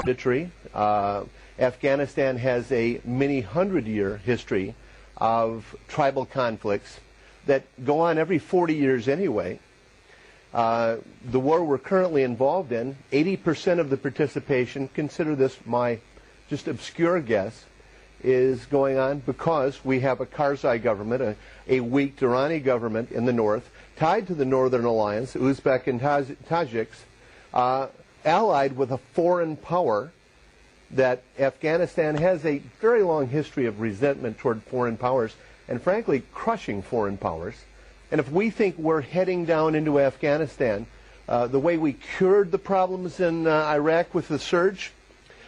hereditary. Afghanistan has a many hundred-year history of tribal conflicts that go on every 40 years anyway. The war we're currently involved in, 80% of the participation, consider this my just obscure guess, is going on because we have a Karzai government, a weak Durrani government in the north, tied to the Northern Alliance, Uzbek and Tajiks, allied with a foreign power that Afghanistan has a very long history of resentment toward foreign powers and frankly crushing foreign powers. And if we think we're heading down into Afghanistan the way we cured the problems in Iraq with the surge,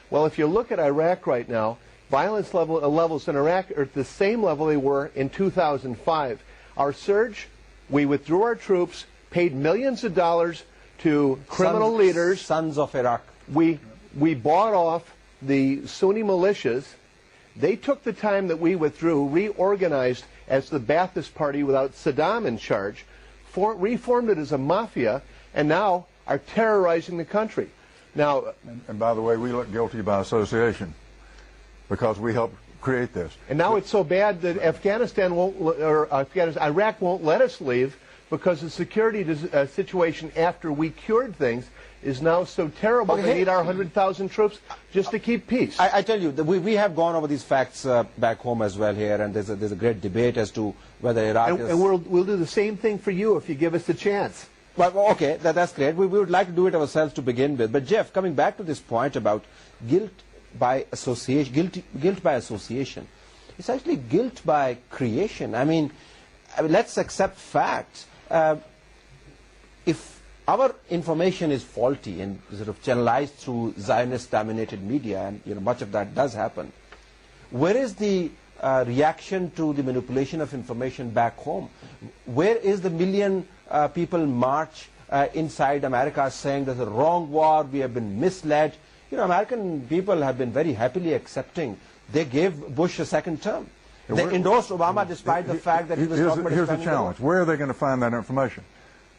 well, if you look at Iraq right now, violence levels in Iraq are at the same level they were in 2005. Our surge, we withdrew our troops, paid millions of dollars to criminal leaders. Sons of Iraq. We bought off the Sunni militias. They took the time that we withdrew, reorganized as the Ba'athist Party without Saddam in charge, reformed it as a mafia, and now are terrorizing the country. Now, and by the way, we look guilty by association because we helped create this. And now it's so bad that Iraq won't let us leave because the security situation after we cured things is now so terrible. They need our 100,000 troops just to keep peace. I tell you, we have gone over these facts back home as well here, and there's a great debate as to whether Iraq is... And we'll do the same thing for you if you give us the chance. Well, okay, that's great. We would like to do it ourselves to begin with. But Jeff, coming back to this point about guilt by association, guilt by association, it's actually guilt by creation. I mean let's accept facts. If our information is faulty and sort of channelized through Zionist-dominated media, and much of that does happen, where is the reaction to the manipulation of information back home? Where is the million people march inside America saying there's a wrong war, we have been misled? American people have been very happily accepting. They gave Bush a second term. They endorsed Obama despite the fact that he was talking about Here's the challenge. Where are they going to find that information?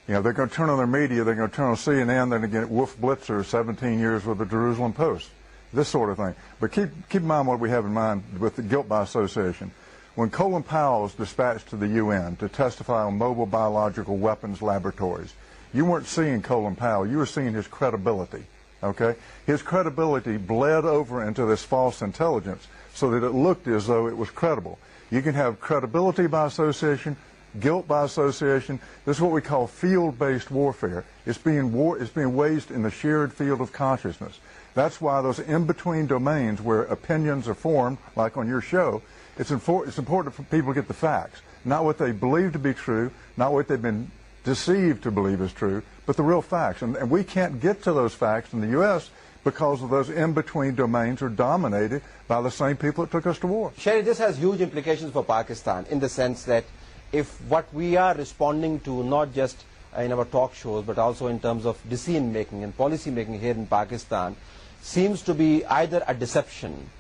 They're going to turn on their media, they're going to turn on CNN, they're going to get Wolf Blitzer, 17 years with the Jerusalem Post, this sort of thing. But keep in mind what we have in mind with the guilt by association. When Colin Powell was dispatched to the UN to testify on mobile biological weapons laboratories, you weren't seeing Colin Powell, you were seeing his credibility, okay? His credibility bled over into this false intelligence so that it looked as though it was credible. You can have credibility by association, guilt by association. This is what we call field-based warfare. It's being waged in the shared field of consciousness. That's why those in-between domains where opinions are formed, like on your show, it's important for people to get the facts, not what they believe to be true, not what they've been deceived to believe is true, but the real facts. And we can't get to those facts in the U.S. because of those in-between domains are dominated by the same people that took us to war. Sherry, this has huge implications for Pakistan in the sense that if what we are responding to, not just in our talk shows, but also in terms of decision making and policy making here in Pakistan, seems to be either a deception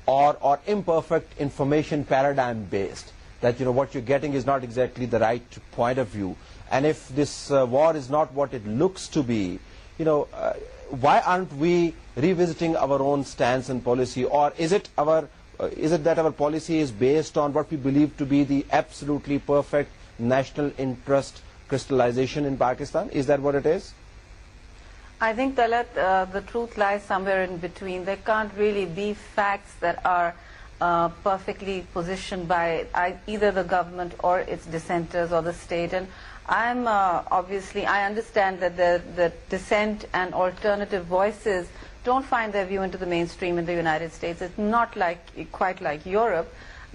or imperfect information paradigm based, that what you're getting is not exactly the right point of view. And if this war is not what it looks to be, why aren't we revisiting our own stance and policy? Or is it that our policy is based on what we believe to be the absolutely perfect national interest crystallization in Pakistan? Is that what it is? I think, Talat, the truth lies somewhere in between. There can't really be facts that are perfectly positioned by either the government or its dissenters or the state. And I'm obviously, I understand that the dissent and alternative voices don't find their view into the mainstream in the United States. It's not quite like Europe.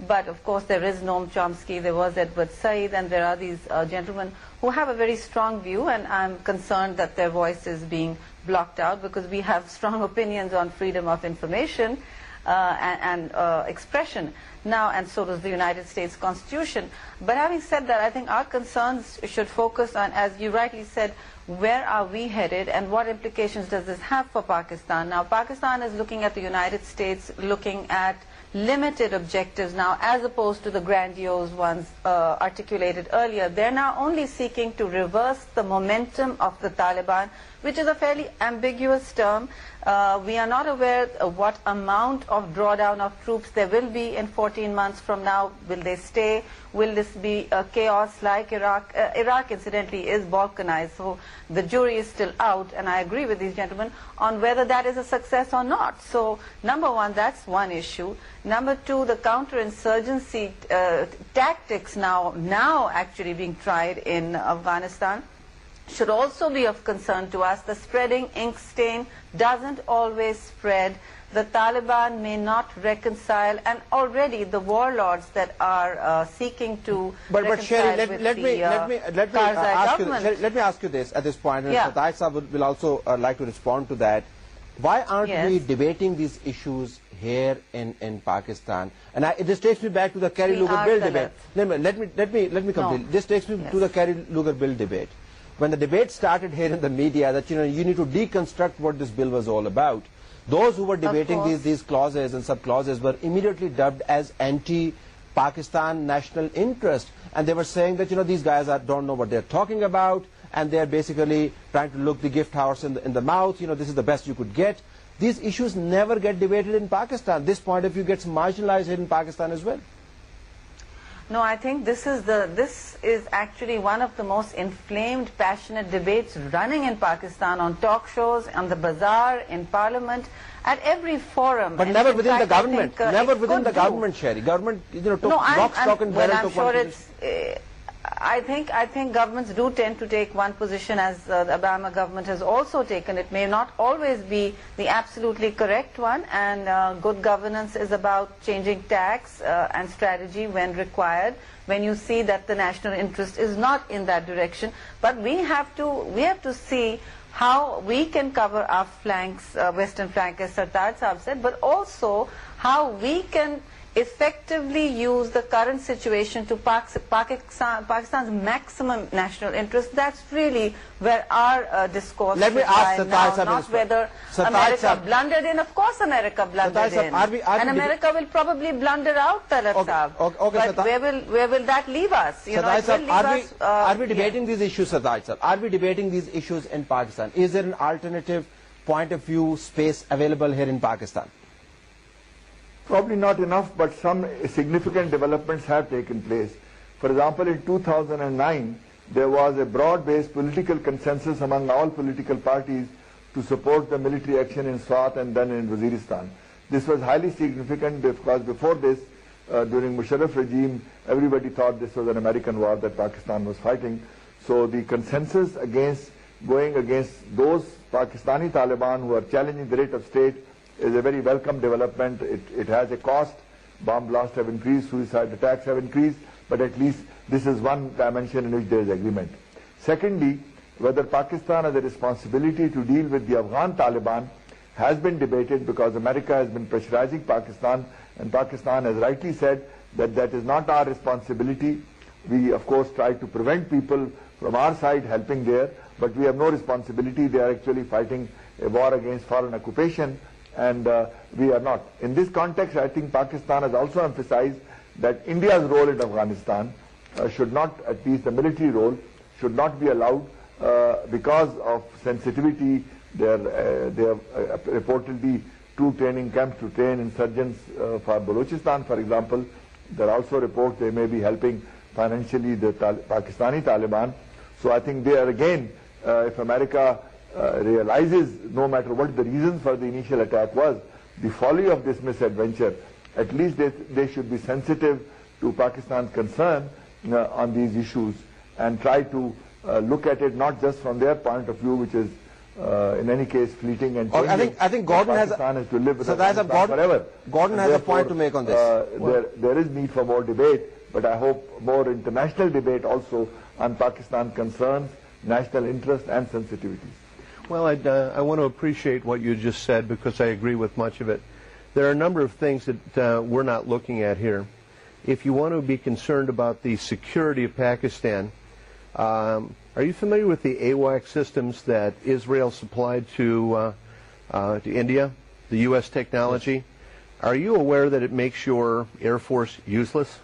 But of course there is Noam Chomsky, there was Edward Said, and there are these gentlemen who have a very strong view, and I'm concerned that their voice is being blocked out because we have strong opinions on freedom of information and expression. now, and so does the United States Constitution. But having said that, I think our concerns should focus on, as you rightly said, where are we headed and what implications does this have for Pakistan? Now, Pakistan is looking at the United States, looking at limited objectives now as opposed to the grandiose ones articulated earlier. They're now only seeking to reverse the momentum of the Taliban, which is a fairly ambiguous term. We are not aware of what amount of drawdown of troops there will be in 14 months from now. Will they stay? Will this be a chaos like Iraq? Iraq, incidentally, is balkanized, so the jury is still out, and I agree with these gentlemen on whether that is a success or not. So, number one, that's one issue. Number two, the counterinsurgency tactics now actually being tried in Afghanistan should also be of concern to us. The spreading ink stain doesn't always spread. The Taliban may not reconcile, and already the warlords that are seeking to but Sherry, reconcile let me ask you this at this point, and Satai Sahab will also like to respond to that. Why aren't we debating these issues here in Pakistan? And this takes me back to the Kerry-Lugar bill debate. Let me complete. This takes me to the Kerry-Lugar bill debate. When the debate started here in the media that you need to deconstruct what this bill was all about, those who were debating these clauses and sub-clauses were immediately dubbed as anti-Pakistan national interest, and they were saying that these guys don't know what they're talking about, and they're basically trying to look the gift horse in the mouth. This is the best you could get. These issues never get debated in Pakistan. This point of view gets marginalized here in Pakistan as well. No, I think this is actually one of the most inflamed, passionate debates running in Pakistan, on talk shows, on the bazaar, in parliament, at every forum. But never within the government. Never within the government, Sherry. Government, took rock, stock, and barrel. I'm sure it's. I think governments do tend to take one position, as the Obama government has also taken. It may not always be the absolutely correct one, and good governance is about changing tacks and strategy when required, when you see that the national interest is not in that direction. But we have to see how we can cover our flanks, western flank, as Sartaj Sahab said, but also how we can effectively use the current situation to Pakistan's maximum national interest. That's really where our discourse Let me ask now, not whether America blundered in. Of course America blundered in. And America will probably blunder out, Talat Sahab. But where will that leave us? Are we debating these issues, Sartaj Sahab? Are we debating these issues in Pakistan? Is there an alternative point of view space available here in Pakistan? Probably not enough, but some significant developments have taken place. For example, in 2009, there was a broad-based political consensus among all political parties to support the military action in Swat and then in Waziristan. This was highly significant because before this, during Musharraf regime, everybody thought this was an American war that Pakistan was fighting. So the consensus against going against those Pakistani Taliban who are challenging the rate of state is a very welcome development. It has a cost. Bomb blasts have increased, suicide attacks have increased, but at least this is one dimension in which there is agreement. Secondly, whether Pakistan has a responsibility to deal with the Afghan Taliban has been debated because America has been pressurizing Pakistan, and Pakistan has rightly said that that is not our responsibility. We, of course, try to prevent people from our side helping there, but we have no responsibility. They are actually fighting a war against foreign occupation, and we are not. In this context, I think Pakistan has also emphasized that India's role in Afghanistan should not, at least the military role, should not be allowed because of sensitivity. There are reportedly 2 training camps to train insurgents for Balochistan, for example. There are also reports they may be helping financially the Pakistani Taliban. So I think there again, if America realizes, no matter what the reasons for the initial attack was, the folly of this misadventure, at least they should be sensitive to Pakistan's concern on these issues and try to look at it not just from their point of view, which is in any case fleeting and changing. I think Gordon has to live with forever. Gordon has a point to make on this. There is need for more debate, but I hope more international debate also on Pakistan concerns, national interest and sensitivities. Well, I want to appreciate what you just said because I agree with much of it. There are a number of things that we're not looking at here. if you want to be concerned about the security of Pakistan, are you familiar with the AWACS systems that Israel supplied to India, the U.S. technology? Are you aware that it makes your Air Force useless?